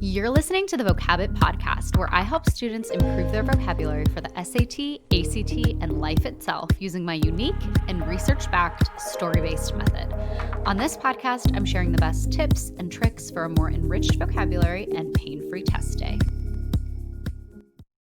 You're listening to the Vocabbett podcast, where I help students improve their vocabulary for the SAT, ACT, and life itself using my unique and research-backed story-based method. On this podcast, I'm sharing the best tips and tricks for a more enriched vocabulary and pain-free test day.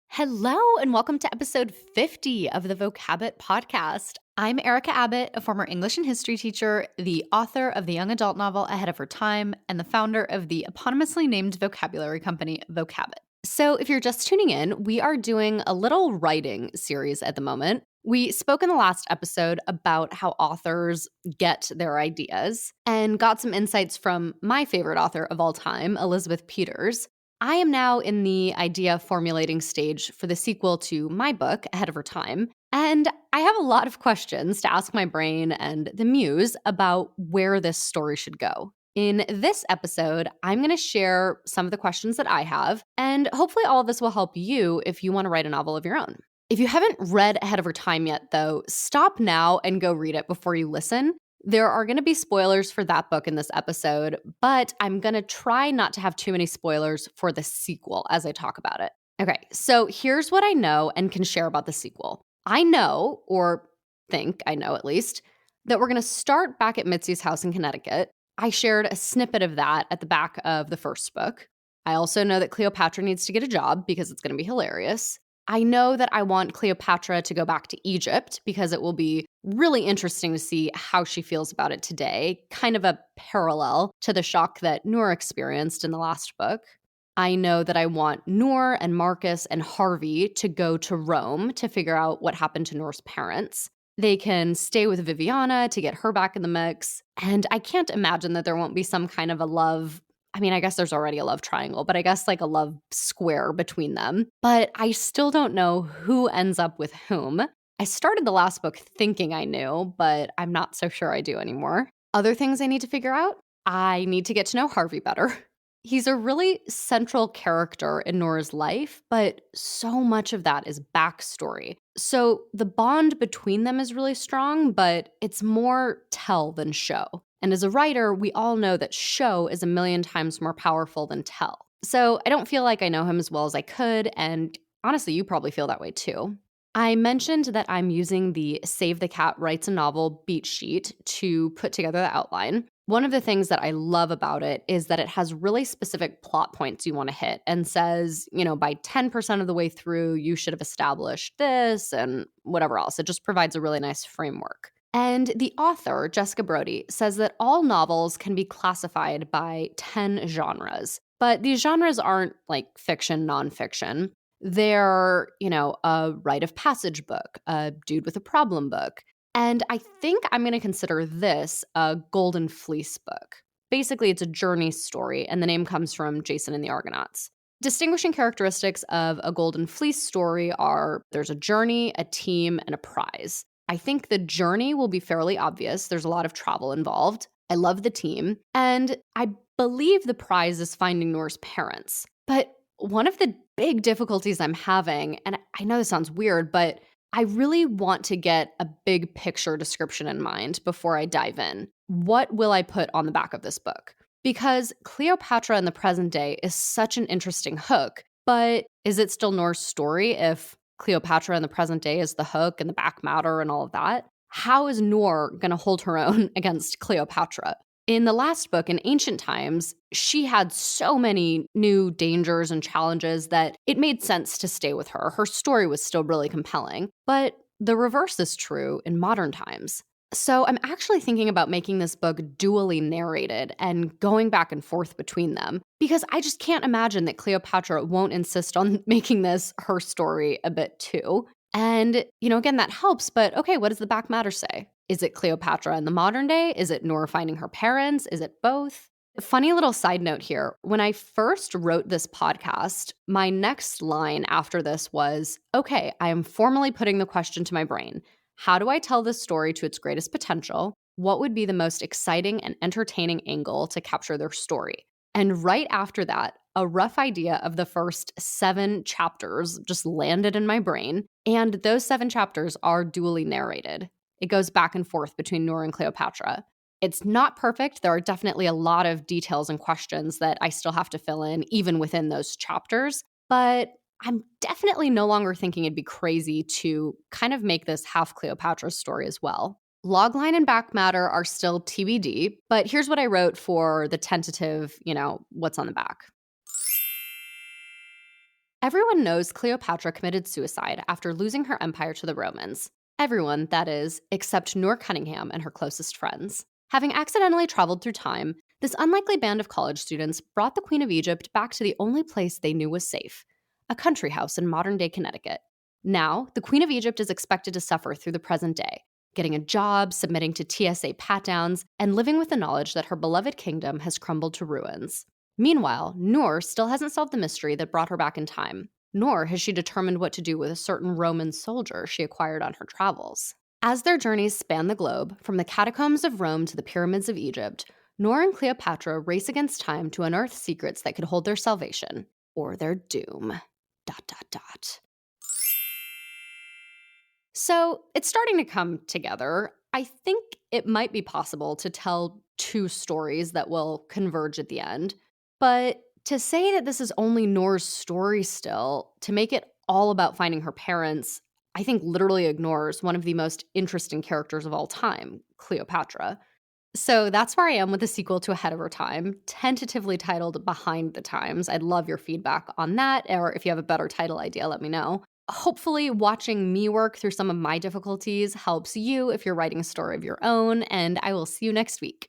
Hello, and welcome to episode 50 of the Vocabbett podcast. I'm Erica Abbott, a former English and history teacher, the author of the young adult novel Ahead of Her Time, and the founder of the eponymously named vocabulary company, Vocabbett. So if you're just tuning in, we are doing a little writing series at the moment. We spoke in the last episode about how authors get their ideas and got some insights from my favorite author of all time, Elizabeth Peters. I am now in the idea formulating stage for the sequel to my book, Ahead of Her Time, and I have a lot of questions to ask my brain and the muse about where this story should go. In this episode, I'm going to share some of the questions that I have, and hopefully all of this will help you if you want to write a novel of your own. If you haven't read Ahead of Her Time yet, though, stop now and go read it before you listen. There are going to be spoilers for that book in this episode, but I'm going to try not to have too many spoilers for the sequel as I talk about it. Okay, so here's what I know and can share about the sequel. I know, or think I know at least, that we're going to start back at Mitzi's house in Connecticut. I shared a snippet of that at the back of the first book. I also know that Cleopatra needs to get a job because it's going to be hilarious. I know that I want Cleopatra to go back to Egypt because it will be really interesting to see how she feels about it today, kind of a parallel to the shock that Noor experienced in the last book. I know that I want Noor and Marcus and Harvey to go to Rome to figure out what happened to Noor's parents. They can stay with Viviana to get her back in the mix. And I can't imagine that there won't be some kind of a love. I mean, I guess there's already a love triangle, but I guess like a love square between them. But I still don't know who ends up with whom. I started the last book thinking I knew, but I'm not so sure I do anymore. Other things I need to figure out? I need to get to know Harvey better. He's a really central character in Nora's life, but so much of that is backstory. So the bond between them is really strong, but it's more tell than show. And as a writer, we all know that show is a million times more powerful than tell. So I don't feel like I know him as well as I could, and honestly, you probably feel that way too. I mentioned that I'm using the Save the Cat Writes a Novel beat sheet to put together the outline. One of the things that I love about it is that it has really specific plot points you want to hit and says, by 10% of the way through, you should have established this and whatever else. It just provides a really nice framework. And the author, Jessica Brody, says that all novels can be classified by 10 genres. But these genres aren't like fiction, nonfiction. They're, a rite of passage book, a dude with a problem book. And I think I'm going to consider this a Golden Fleece book. Basically, it's a journey story, and the name comes from Jason and the Argonauts. Distinguishing characteristics of a Golden Fleece story are there's a journey, a team, and a prize. I think the journey will be fairly obvious. There's a lot of travel involved. I love the team. And I believe the prize is finding Noor's parents. But one of the big difficulties I'm having, and I know this sounds weird, but I really want to get a big picture description in mind before I dive in. What will I put on the back of this book? Because Cleopatra in the present day is such an interesting hook, but is it still Noor's story if Cleopatra in the present day is the hook and the back matter and all of that? How is Noor going to hold her own against Cleopatra? In the last book, in ancient times, she had so many new dangers and challenges that it made sense to stay with her. Her story was still really compelling. But the reverse is true in modern times. So I'm actually thinking about making this book dually narrated and going back and forth between them, because I just can't imagine that Cleopatra won't insist on making this her story a bit too. And, again, that helps, but okay, what does the back matter say? Is it Cleopatra in the modern day? Is it Noor finding her parents? Is it both? Funny little side note here. When I first wrote this podcast, my next line after this was, okay, I am formally putting the question to my brain. How do I tell this story to its greatest potential? What would be the most exciting and entertaining angle to capture their story? And right after that, a rough idea of the first 7 chapters just landed in my brain. And those 7 chapters are dually narrated. It goes back and forth between Noor and Cleopatra. It's not perfect. There are definitely a lot of details and questions that I still have to fill in, even within those chapters. But I'm definitely no longer thinking it'd be crazy to kind of make this half Cleopatra's story as well. Logline and back matter are still TBD, but here's what I wrote for the tentative, what's on the back. Everyone knows Cleopatra committed suicide after losing her empire to the Romans. Everyone, that is, except Noor Cunningham and her closest friends. Having accidentally traveled through time, this unlikely band of college students brought the Queen of Egypt back to the only place they knew was safe, a country house in modern-day Connecticut. Now, the Queen of Egypt is expected to suffer through the present day, getting a job, submitting to TSA pat-downs, and living with the knowledge that her beloved kingdom has crumbled to ruins. Meanwhile, Noor still hasn't solved the mystery that brought her back in time, nor has she determined what to do with a certain Roman soldier she acquired on her travels. As their journeys span the globe, from the catacombs of Rome to the pyramids of Egypt, Noor and Cleopatra race against time to unearth secrets that could hold their salvation, or their doom. ... So it's starting to come together. I think it might be possible to tell two stories that will converge at the end. But to say that this is only Noor's story still, to make it all about finding her parents, I think literally ignores one of the most interesting characters of all time, Cleopatra. So that's where I am with the sequel to Ahead of Her Time, tentatively titled Behind the Times. I'd love your feedback on that, or if you have a better title idea, let me know. Hopefully, watching me work through some of my difficulties helps you if you're writing a story of your own, and I will see you next week.